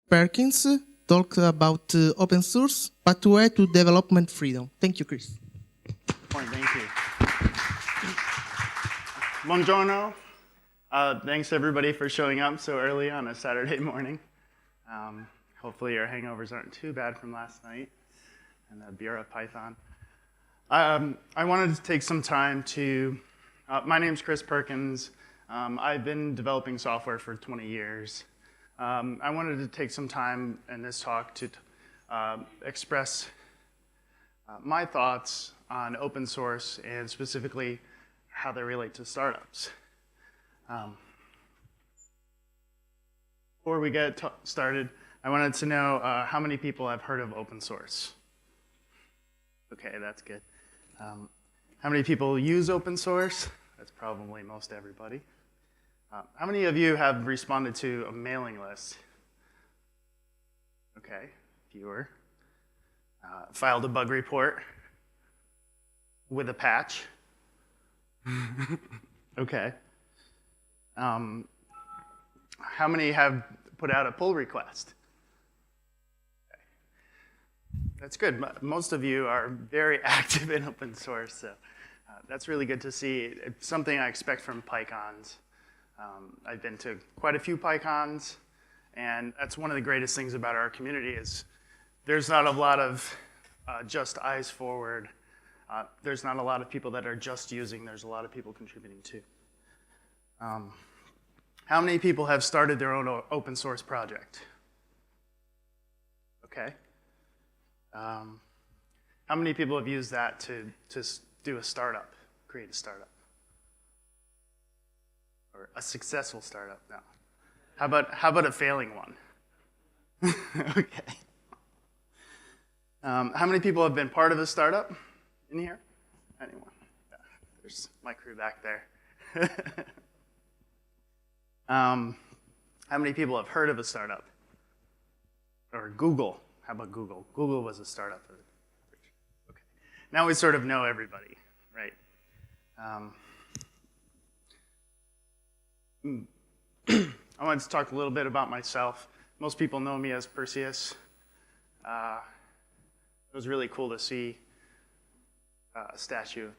Perkins talk about open source, pathway to development freedom. Thank you, Chris. Point, thank you. Buongiorno. Thanks everybody for showing up so early on a Saturday morning. Hopefully your hangovers aren't too bad from last night and the beer of Python. I wanted to take some time to, my name's Chris Perkins. I've been developing software for 20 years. I wanted to take some time in this talk to express my thoughts on open source and specifically how they relate to startups. Before we get started, I wanted to know how many people have heard of open source? Okay, that's good. How many people use open source? That's probably most everybody. How many of you have responded to a mailing list? Okay, fewer. Filed a bug report with a patch? Okay. How many have put out a pull request? Okay. That's good. Most of you are very active in open source, so that's really good to see. It's something I expect from PyCons. I've been to quite a few PyCons, and that's one of the greatest things about our community is there's not a lot of just eyes forward. There's not a lot of people that are just using. There's a lot of people contributing too. How many people have started their own open source project? Okay. How many people have used that to do a startup, create a startup? Or a successful startup? No. How about a failing one? Okay. How many people have been part of a startup in here? Anyone? Yeah, there's my crew back there. How many people have heard of a startup? Or Google? How about Google? Google was a startup. Okay. Now we sort of know everybody, right? I wanted to talk a little bit about myself. Most people know me as Perseus. It was really cool to see a statue of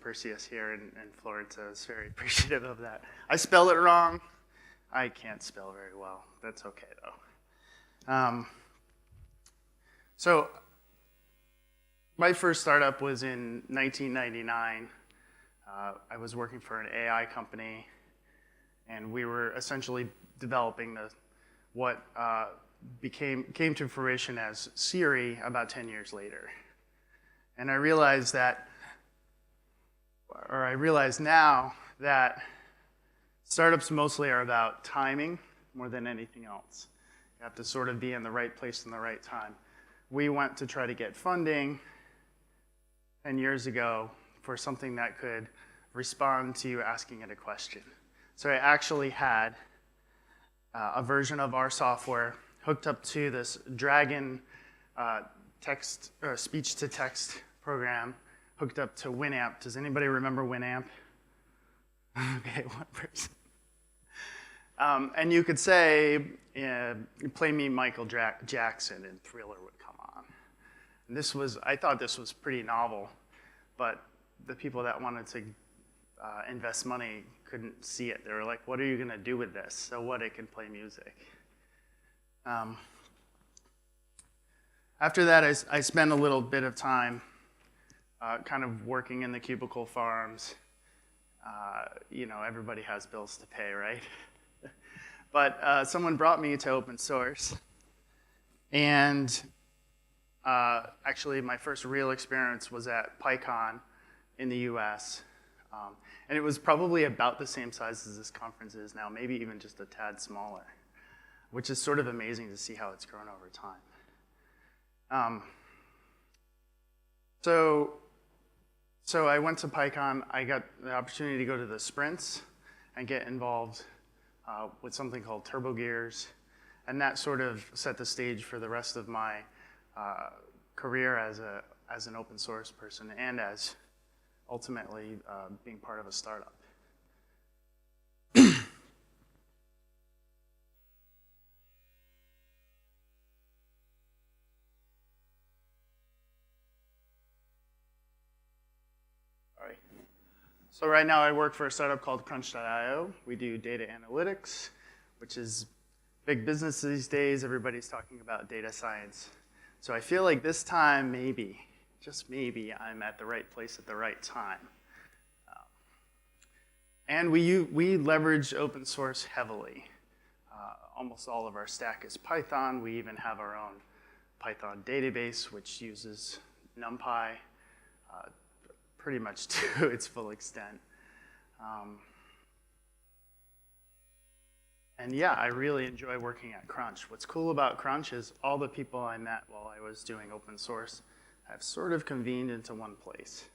Perseus here in Florence. I was very appreciative of that. I spell it wrong. I can't spell very well. That's okay, though. So my first startup was in 1999. I was working for an AI company, and we were essentially developing what came to fruition as Siri about 10 years later. And I realized now that startups mostly are about timing more than anything else. You have to sort of be in the right place in the right time. We went to try to get funding 10 years ago for something that could respond to you asking it a question. So I actually had a version of our software hooked up to this Dragon speech-to-text program hooked up to Winamp. Does anybody remember Winamp? Okay, one person. And you could say, play me Michael Jackson, and Thriller would come on. And I thought this was pretty novel, but the people that wanted to invest money couldn't see it. They were like, what are you going to do with this? So what, it can play music. After that, I spent a little bit of time kind of working in the cubicle farms. Everybody has bills to pay, right? But someone brought me to open source. And actually, my first real experience was at PyCon in the US. And it was probably about the same size as this conference is now, maybe even just a tad smaller, which is sort of amazing to see how it's grown over time. So I went to PyCon. I got the opportunity to go to the sprints and get involved with something called TurboGears. And that sort of set the stage for the rest of my career as an open source person and as ultimately being part of a startup. So right now I work for a startup called Crunch.io. We do data analytics, which is big business these days. Everybody's talking about data science. So I feel like this time, maybe, just maybe, I'm at the right place at the right time. And we leverage open source heavily. Almost all of our stack is Python. We even have our own Python database, which uses NumPy pretty much to its full extent. And yeah, I really enjoy working at Crunch. What's cool about Crunch is all the people I met while I was doing open source have sort of convened into one place.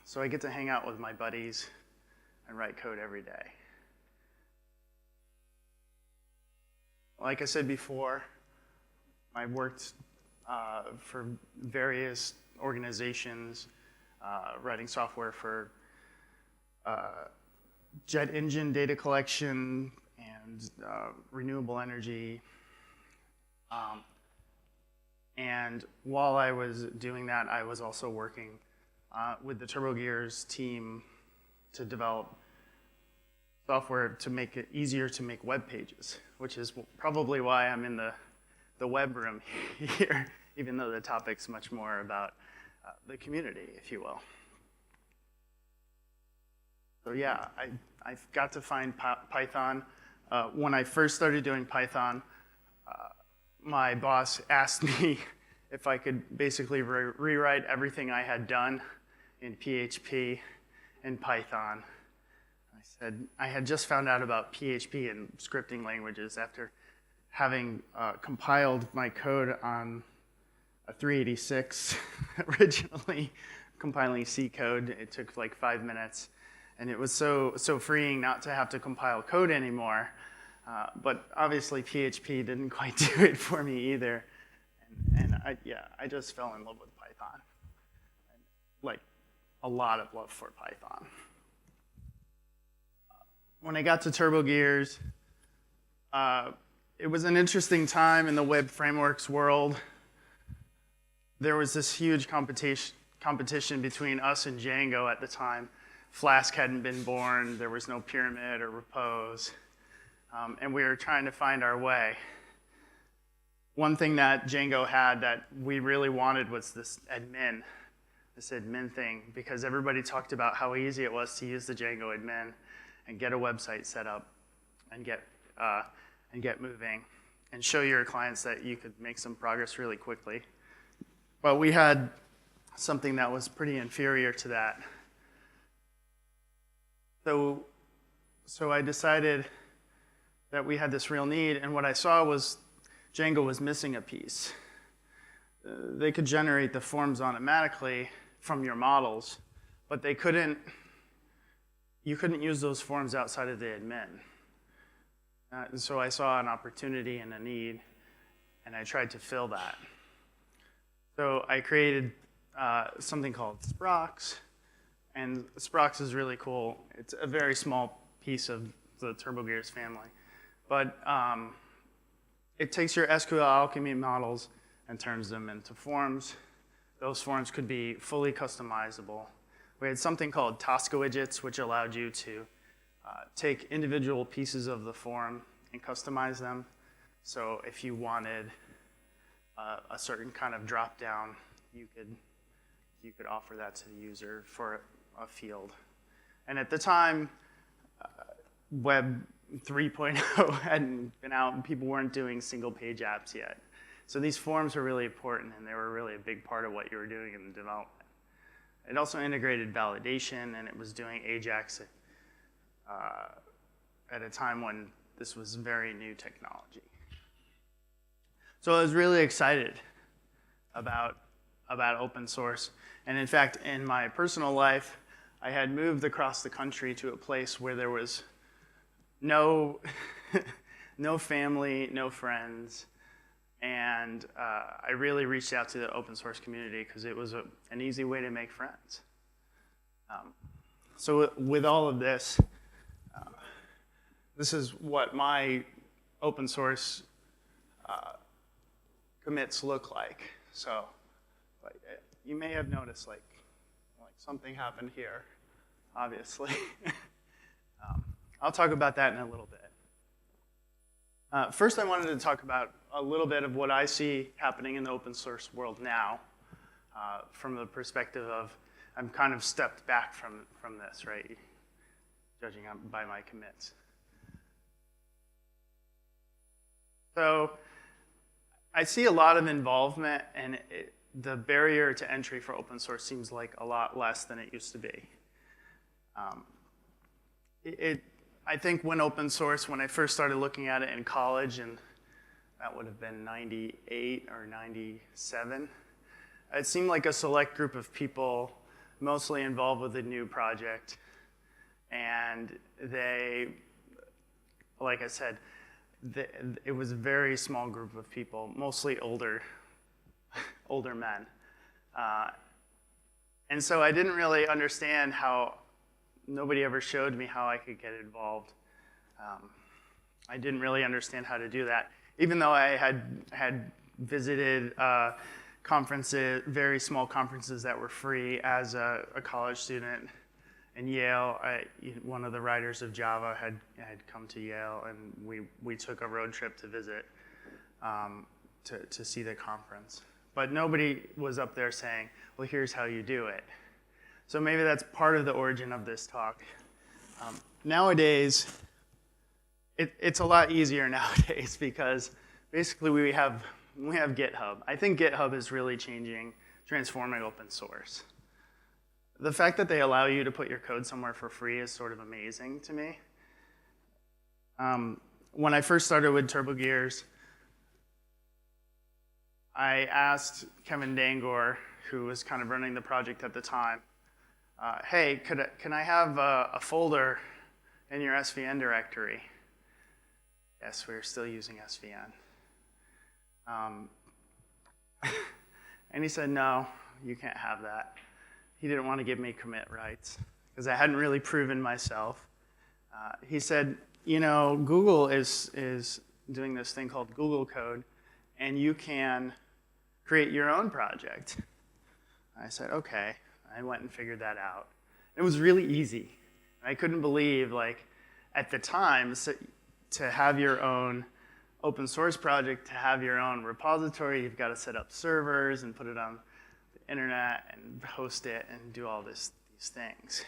So I get to hang out with my buddies and write code every day. Like I said before, I worked for various organizations, writing software for jet engine data collection and renewable energy. And while I was doing that, I was also working with the TurboGears team to develop software to make it easier to make web pages, which is probably why I'm in the web room here, even though the topic's much more about the community, if you will. So yeah, I've got to find Python. When I first started doing Python, my boss asked me if I could basically rewrite everything I had done in PHP and Python. I said I had just found out about PHP and scripting languages after having compiled my code on a 386 originally, compiling C code. It took like 5 minutes, and it was so freeing not to have to compile code anymore. But obviously PHP didn't quite do it for me either. And I just fell in love with Python. Like a lot of love for Python. When I got to TurboGears, it was an interesting time in the web frameworks world. There was this huge competition between us and Django at the time. Flask hadn't been born. There was no Pyramid or Repose. And we were trying to find our way. One thing that Django had that we really wanted was this admin thing, because everybody talked about how easy it was to use the Django admin and get a website set up and get moving and show your clients that you could make some progress really quickly. But we had something that was pretty inferior to that. So I decided that we had this real need, and what I saw was Django was missing a piece. They could generate the forms automatically from your models, but you couldn't use those forms outside of the admin. And so I saw an opportunity and a need, and I tried to fill that. So I created something called Sprox, and Sprox is really cool. It's a very small piece of the TurboGears family, but it takes your SQL Alchemy models and turns them into forms. Those forms could be fully customizable. We had something called Tosca widgets, which allowed you to take individual pieces of the form and customize them. So if you wanted a certain kind of drop-down, you could offer that to the user for a field. And at the time, Web 3.0 hadn't been out, and people weren't doing single-page apps yet. So these forms were really important, and they were really a big part of what you were doing in the development. It also integrated validation, and it was doing AJAX at a time when this was very new technology. So I was really excited about open source. And in fact, in my personal life, I had moved across the country to a place where there was no family, no friends. And I really reached out to the open source community because it was an easy way to make friends. So with all of this, this is what my open source commits look like. So you may have noticed like something happened here. obviously. I'll talk about that in a little bit. First, I wanted to talk about a little bit of what I see happening in the open source world now, from the perspective of I'm kind of stepped back from this, right? Judging by my commits. So I see a lot of involvement, and the barrier to entry for open source seems like a lot less than it used to be. I think when I first started looking at it in college, and that would have been 98 or 97, it seemed like a select group of people mostly involved with a new project. And they, like I said, it was a very small group of people, mostly older men. And so I didn't really understand how, nobody ever showed me how I could get involved. I didn't really understand how to do that, even though I had visited conferences, very small conferences that were free as a college student. In Yale, one of the writers of Java had come to Yale, and we took a road trip to visit to see the conference. But nobody was up there saying, well, here's how you do it. So maybe that's part of the origin of this talk. Nowadays, it's a lot easier nowadays because basically we have GitHub. I think GitHub is really transforming open source. The fact that they allow you to put your code somewhere for free is sort of amazing to me. When I first started with TurboGears, I asked Kevin Dangor, who was kind of running the project at the time, hey, can I have a folder in your SVN directory? Yes, we're still using SVN. And he said, no, you can't have that. He didn't want to give me commit rights because I hadn't really proven myself. He said, you know, Google is doing this thing called Google Code, and you can create your own project. I said, okay. I went and figured that out. It was really easy. I couldn't believe, like, at the time, to have your own open source project, to have your own repository, you've got to set up servers and put it on the internet and host it and do all these things.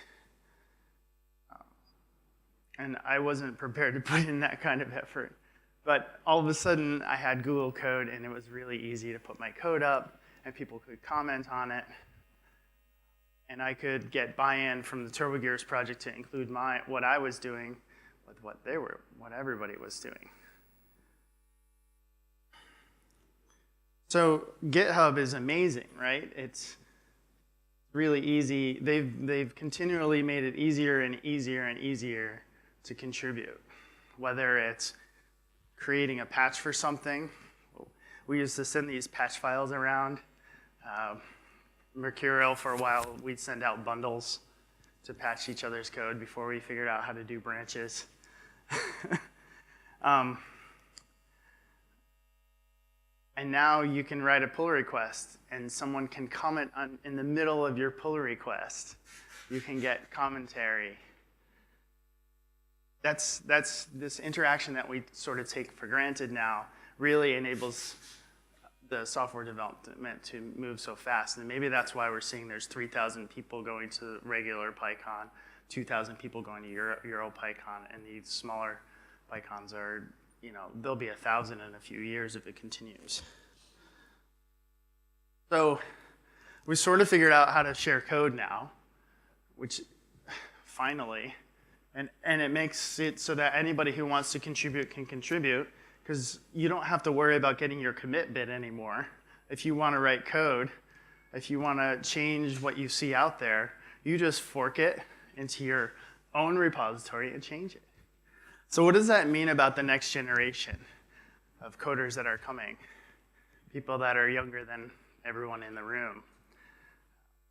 And I wasn't prepared to put in that kind of effort. But all of a sudden, I had Google Code, and it was really easy to put my code up, and people could comment on it. And I could get buy-in from the TurboGears project to include what I was doing with what everybody was doing. So GitHub is amazing, right? It's really easy. They've continually made it easier and easier and easier to contribute. Whether it's creating a patch for something, we used to send these patch files around. Mercurial, for a while, we'd send out bundles to patch each other's code before we figured out how to do branches. And now you can write a pull request, and someone can comment in the middle of your pull request. You can get commentary. That's this interaction that we sort of take for granted now really enables the software development to move so fast. And maybe that's why we're seeing there's 3,000 people going to regular PyCon, 2,000 people going to EuroPyCon, and these smaller PyCons are, there'll be 1,000 in a few years if it continues. So we sort of figured out how to share code now, which finally, and it makes it so that anybody who wants to contribute can contribute, because you don't have to worry about getting your commit bit anymore. If you want to write code, if you want to change what you see out there, you just fork it into your own repository and change it. So what does that mean about the next generation of coders that are coming? People that are younger than everyone in the room.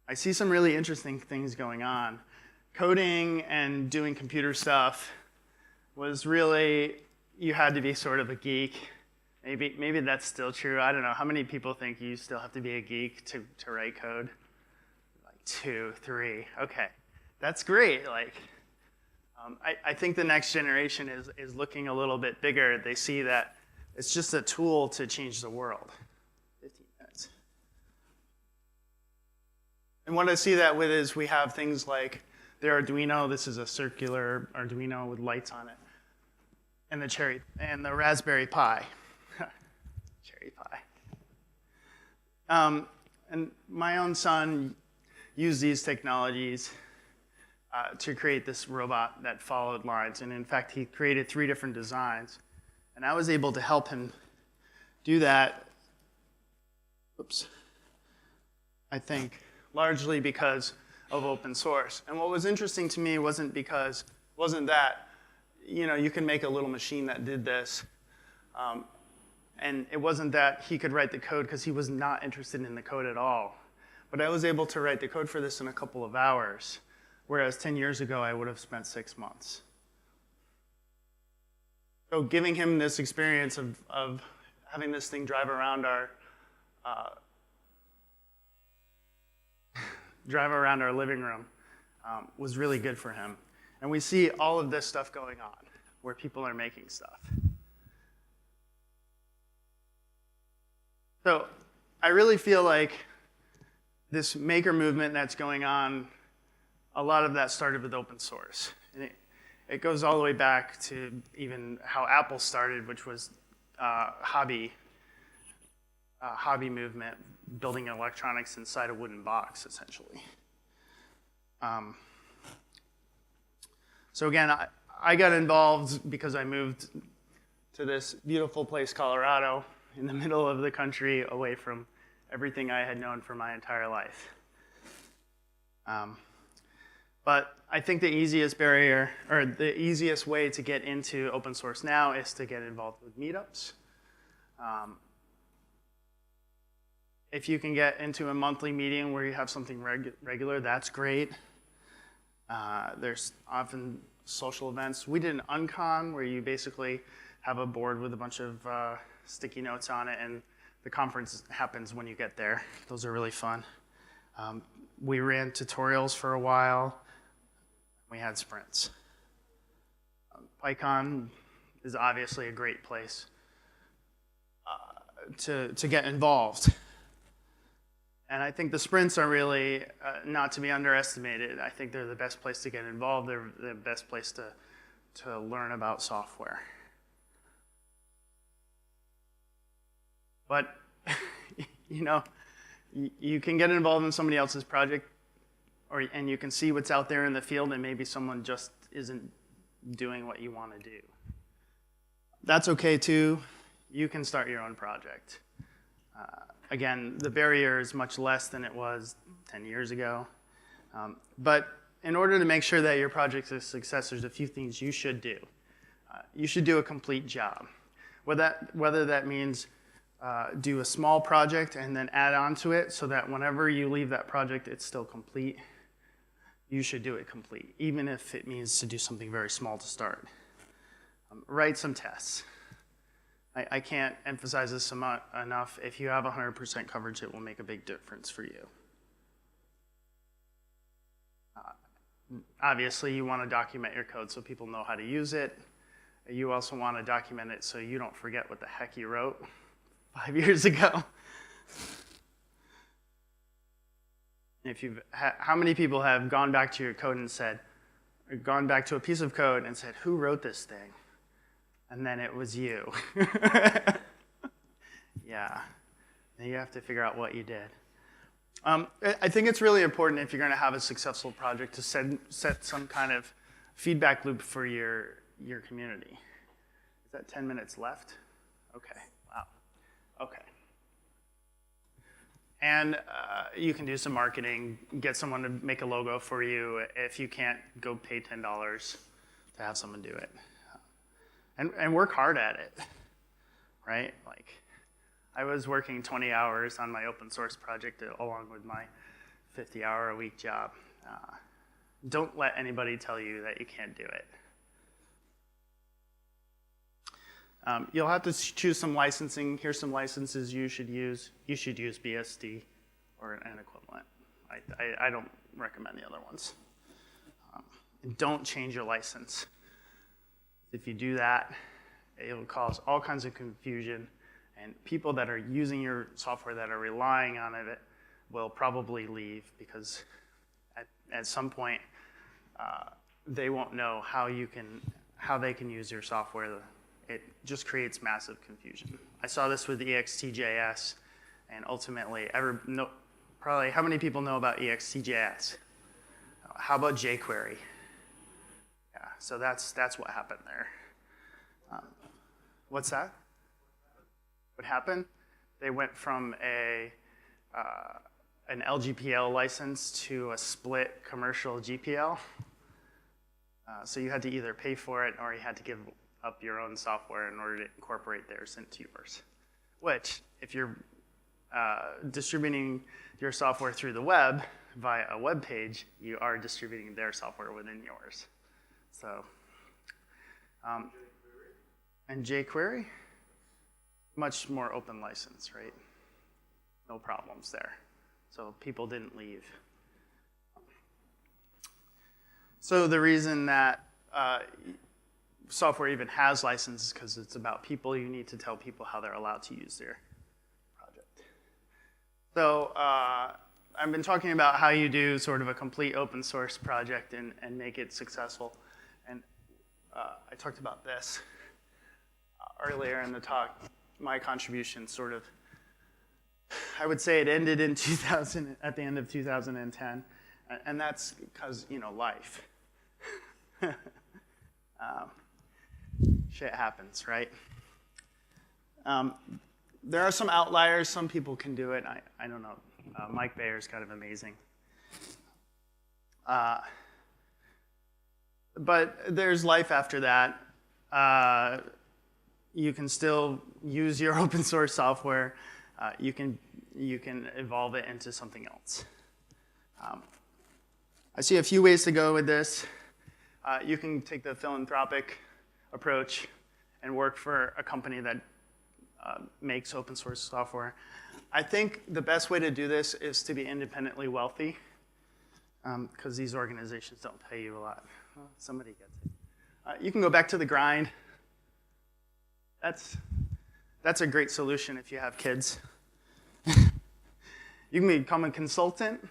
I see some really interesting things going on. Coding and doing computer stuff was really, you had to be sort of a geek. Maybe that's still true. I don't know. How many people think you still have to be a geek to write code? Like 2, 3. Okay. that's great. Like, I think the next generation is looking a little bit bigger. They see that it's just a tool to change the world. 15 minutes. And what I see that with is we have things like the Arduino. This is a circular Arduino with lights on it. And the Raspberry Pi. Cherry Pie. And my own son used these technologies to create this robot that followed lines. And in fact, he created 3 different designs. And I was able to help him do that, I think, largely because of open source. And what was interesting to me wasn't that, you can make a little machine that did this. And it wasn't that he could write the code because he was not interested in the code at all. But I was able to write the code for this in a couple of hours, whereas 10 years ago I would have spent 6 months. So giving him this experience of having this thing drive around our living room was really good for him. And we see all of this stuff going on where people are making stuff. So I really feel like this maker movement that's going on, a lot of that started with open source. And it goes all the way back to even how Apple started, which was hobby movement, building electronics inside a wooden box, essentially. So again, I got involved because I moved to this beautiful place, Colorado, in the middle of the country, away from everything I had known for my entire life. But I think the easiest barrier, or the easiest way to get into open source now is to get involved with meetups. If you can get into a monthly meeting where you have something regular, that's great. There's often social events. We did an Uncon where you basically have a board with a bunch of sticky notes on it, and the conference happens when you get there. Those are really fun. We ran tutorials for a while. We had sprints. PyCon is obviously a great place to get involved. And I think the sprints are really not to be underestimated. I think they're the best place to get involved. They're the best place to learn about software. But, you can get involved in somebody else's project, and you can see what's out there in the field, and maybe someone just isn't doing what you want to do. That's okay, too. You can start your own project. Again, the barrier is much less than it was 10 years ago. But in order to make sure that your project is a success, there's a few things you should do. You should do a complete job. Whether that means do a small project and then add on to it so that whenever you leave that project, it's still complete. You should do it complete, even if it means to do something very small to start. Write some tests. I can't emphasize this enough. If you have 100% coverage, it will make a big difference for you. Obviously, you want to document your code so people know how to use it. You also want to document it so you don't forget what the heck you wrote 5 years ago. How many people have gone back to your code and said, or gone back to a piece of code and said, who wrote this thing? And then it was you. Yeah. Then you have to figure out what you did. I think it's really important if you're going to have a successful project to set some kind of feedback loop for your community. Is that 10 minutes left? Okay. Wow. Okay. And you can do some marketing, get someone to make a logo for you. If you can't, go pay $10 to have someone do it. And work hard at it, right? Like, I was working 20 hours on my open source project along with my 50-hour-a-week job. Don't let anybody tell you that you can't do it. You'll have to choose some licensing. Here's some licenses you should use. You should use BSD or an equivalent. I don't recommend the other ones. and don't change your license. If you do that, it will cause all kinds of confusion, and people that are using your software that are relying on it will probably leave because at some point they won't know how they can use your software. It just creates massive confusion. I saw this with EXTJS, and ultimately, probably how many people know about EXTJS? How about jQuery? Yeah, so that's what happened there. What's that? What happened? They went from an LGPL license to a split commercial GPL. So you had to either pay for it or you had to give up your own software in order to incorporate theirs into yours. Which, if you're distributing your software through the web via a web page, you are distributing their software within yours. So, and jQuery, much more open license, right? No problems there. So people didn't leave. So the reason that software even has licenses is because it's about people. You need to tell people how they're allowed to use their project. So I've been talking about how you do sort of a complete open source project and make it successful. And I talked about this earlier in the talk. My contribution sort of, I would say it ended in at the end of 2010. And that's because, life. Shit happens, right? There are some outliers. Some people can do it. I don't know. Mike Bayer is kind of amazing. But there's life after that. You can still use your open source software. You can evolve it into something else. I see a few ways to go with this. You can take the philanthropic approach and work for a company that makes open source software. I think the best way to do this is to be independently wealthy, because these organizations don't pay you a lot. Well, somebody gets it. You can go back to the grind. That's a great solution if you have kids. You can become a consultant.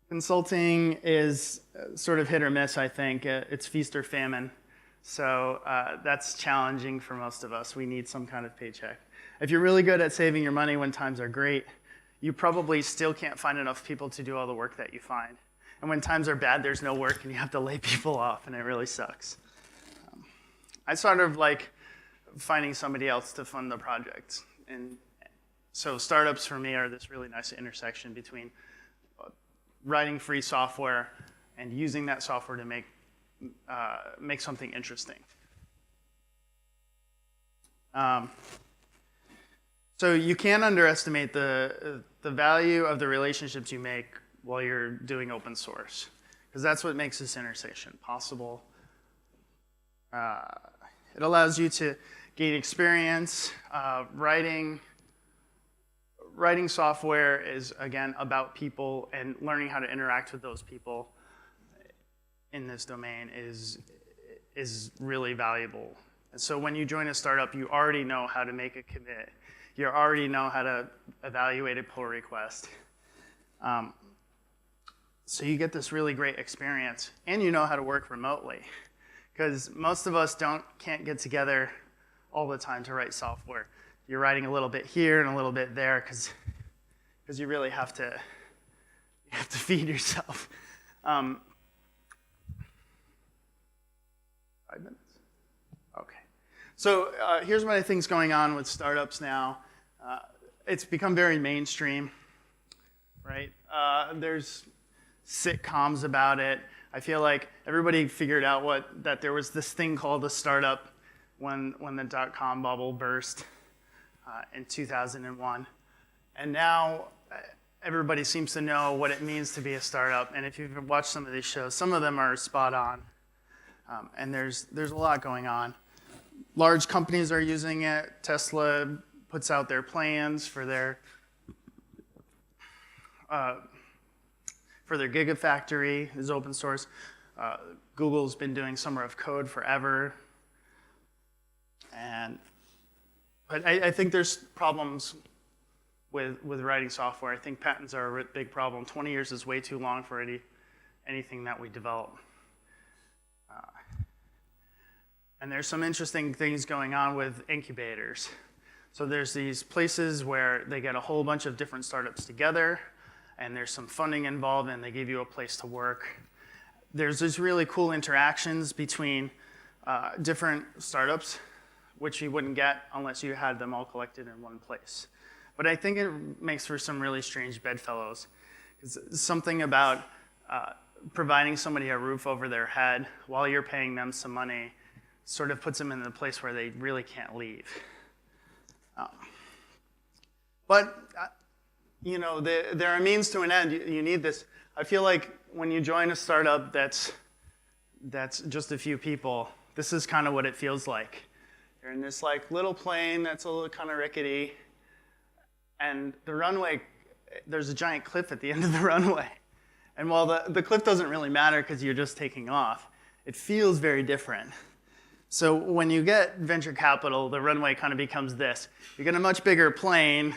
Consulting is sort of hit or miss, I think. It's feast or famine. So that's challenging for most of us. We need some kind of paycheck. If you're really good at saving your money when times are great, you probably still can't find enough people to do all the work that you find. And when times are bad, there's no work and you have to lay people off, and it really sucks. I sort of like finding somebody else to fund the project. And so startups for me are this really nice intersection between writing free software and using that software to make something interesting. So you can't underestimate the value of the relationships you make while you're doing open source, because that's what makes this intersection possible. It allows you to gain experience. Writing software is, again, about people, and learning how to interact with those people in this domain is really valuable. And so when you join a startup, you already know how to make a commit. You already know how to evaluate a pull request. So you get this really great experience, and you know how to work remotely, because most of us can't get together all the time to write software. You're writing a little bit here and a little bit there because you really have to feed yourself. 5 minutes? Okay. So here's one of the things going on with startups now. It's become very mainstream, right? There's sitcoms about it. I feel like everybody figured out that there was this thing called a startup when the dot-com bubble burst in 2001. And now everybody seems to know what it means to be a startup. And if you've watched some of these shows, some of them are spot on. And there's a lot going on. Large companies are using it. Tesla puts out their plans for for their Gigafactory is open source. Google's been doing Summer of Code forever. But I think there's problems with writing software. I think patents are a big problem. 20 years is way too long for anything that we develop. And there's some interesting things going on with incubators. So there's these places where they get a whole bunch of different startups together, and there's some funding involved, and they give you a place to work. There's these really cool interactions between different startups, which you wouldn't get unless you had them all collected in one place. But I think it makes for some really strange bedfellows. It's something about providing somebody a roof over their head while you're paying them some money sort of puts them in a place where they really can't leave. You know, there are means to an end. You need this. I feel like when you join a startup that's just a few people, this is kind of what it feels like. You're in this like little plane that's a little kind of rickety, and the runway, there's a giant cliff at the end of the runway. And while the cliff doesn't really matter because you're just taking off, it feels very different. So when you get venture capital, the runway kind of becomes this. You get a much bigger plane,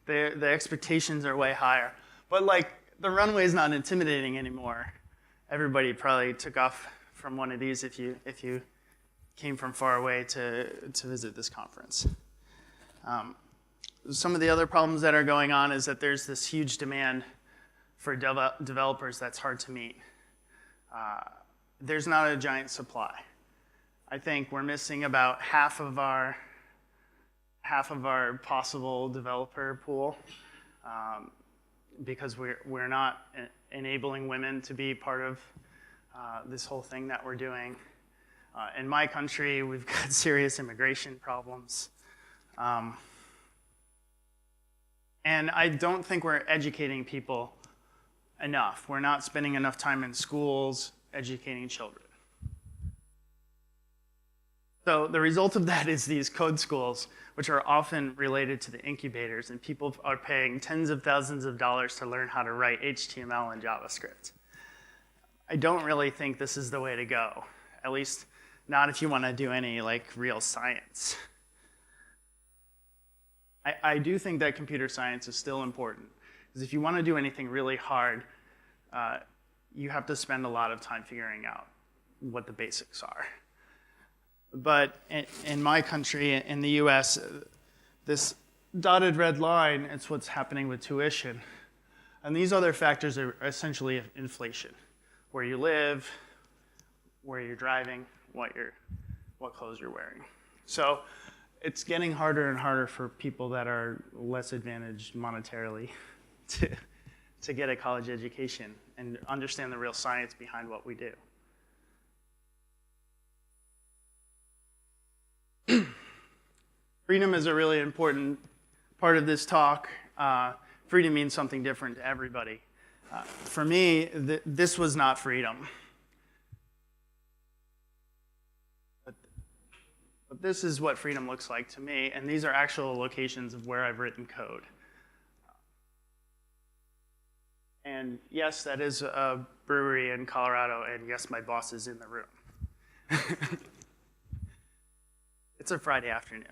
the expectations are way higher. But like the runway is not intimidating anymore. Everybody probably took off from one of these if you came from far away to visit this conference. Some of the other problems that are going on is that there's this huge demand for developers that's hard to meet. There's not a giant supply. I think we're missing about half of our possible developer pool because we're not enabling women to be part of this whole thing that we're doing. In my country, we've got serious immigration problems. And I don't think we're educating people enough. We're not spending enough time in schools educating children. So the result of that is these code schools, which are often related to the incubators, and people are paying tens of thousands of dollars to learn how to write HTML and JavaScript. I don't really think this is the way to go, at least not if you want to do any like real science. I do think that computer science is still important, because if you want to do anything really hard, you have to spend a lot of time figuring out what the basics are. But in my country, in the US, this dotted red line, it's what's happening with tuition. And these other factors are essentially inflation. Where you live, where you're driving, what clothes you're wearing. So it's getting harder and harder for people that are less advantaged monetarily to get a college education and understand the real science behind what we do. Freedom is a really important part of this talk. Freedom means something different to everybody. For me, this was not freedom. But this is what freedom looks like to me, and these are actual locations of where I've written code. And yes, that is a brewery in Colorado, and yes, my boss is in the room. It's a Friday afternoon.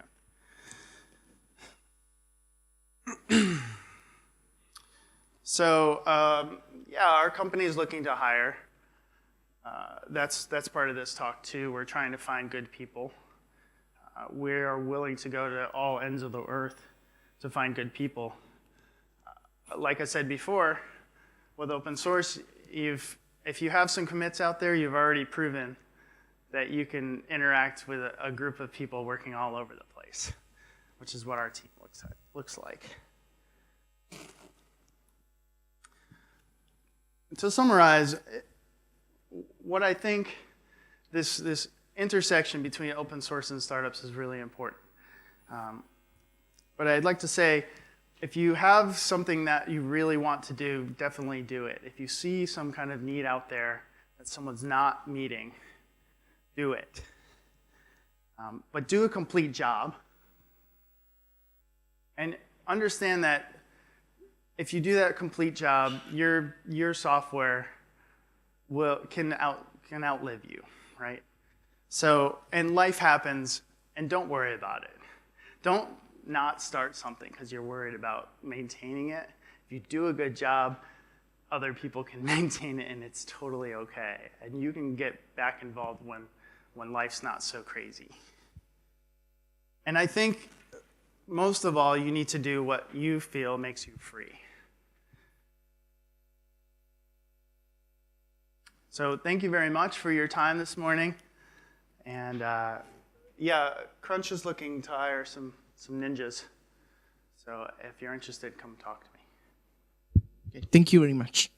So, yeah, our company is looking to hire. That's part of this talk, too. We're trying to find good people. We are willing to go to all ends of the earth to find good people. Like I said before, with open source, if you have some commits out there, you've already proven that you can interact with a group of people working all over the place, which is what our team looks like. To summarize, what I think this intersection between open source and startups is really important. But I'd like to say, if you have something that you really want to do, definitely do it. If you see some kind of need out there that someone's not meeting, do it. But do a complete job. And understand that if you do that complete job, your software can outlive you, right? So, and life happens, and don't worry about it. Don't not start something because you're worried about maintaining it. If you do a good job, other people can maintain it, and it's totally okay. And you can get back involved when life's not so crazy. And I think most of all, you need to do what you feel makes you free. So thank you very much for your time this morning. And yeah, Crunch is looking to hire some ninjas. So if you're interested, come talk to me. Okay, thank you very much.